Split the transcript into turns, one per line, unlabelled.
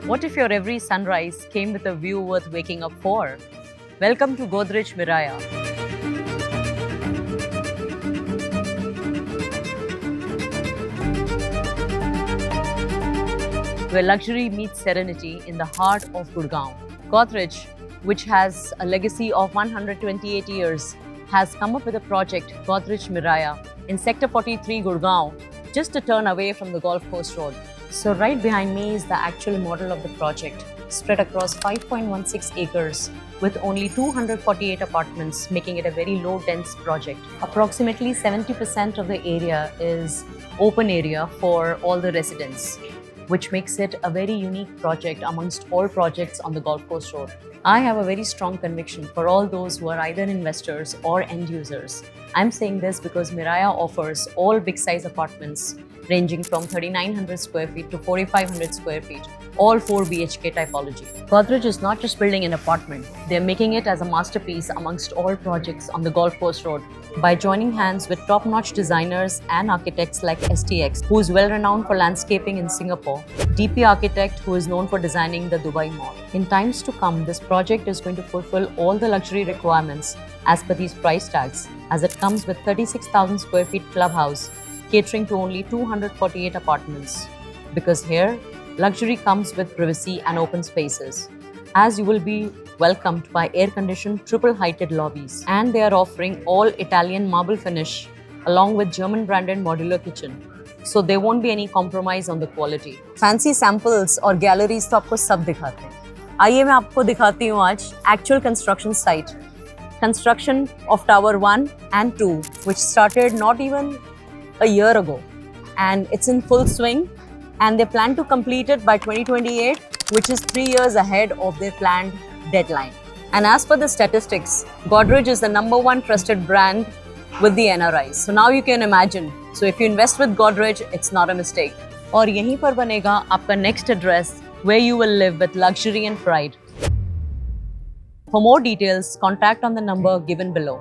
What if your every sunrise came with a view worth waking up for? Welcome to Godrej Miraya, where luxury meets serenity in the heart of Gurgaon. Godrej, which has a legacy of 128 years, has come up with a project, Godrej Miraya, in Sector 43, Gurgaon, just a turn away from the Golf Course Road. So right behind me is the actual model of the project, spread across 5.16 acres with only 248 apartments, making it a very low-dense project. Approximately 70% of the area is open area for all the residents, which makes it a very unique project amongst all projects on the Golf Course Road. I have a very strong conviction for all those who are either investors or end users. I'm saying this because Miraya offers all big size apartments ranging from 3,900 square feet to 4,500 square feet, all 4 BHK typology. Godrej is not just building an apartment, they're making it as a masterpiece amongst all projects on the Golf Course Road by joining hands with top-notch designers and architects like STX, who is well-renowned for landscaping in Singapore, DP Architect, who is known for designing the Dubai Mall. In times to come, this project is going to fulfill all the luxury requirements as per these price tags, as it comes with 36,000 square feet clubhouse, catering to only 248 apartments. Because here, luxury comes with privacy and open spaces, as you will be welcomed by air-conditioned triple-heighted lobbies. And they are offering all Italian marble finish along with German-branded modular kitchen. So there won't be any compromise on the quality. Fancy samples or galleries तो आपको सब दिखाते हैं. आइए मैं आपको दिखाती हूँ आज actual construction site. Construction of Tower 1 and 2, which started not even a year ago, and it's in full swing, and they plan to complete it by 2028, which is 3 years ahead of their planned deadline. And as per the statistics, Godrej is the #1 trusted brand with the NRIs. So now you can imagine. So if you invest with Godrej, it's not a mistake. और यहीं पर बनेगा आपका next address where you will live with luxury and pride. For more details, contact on the number given below.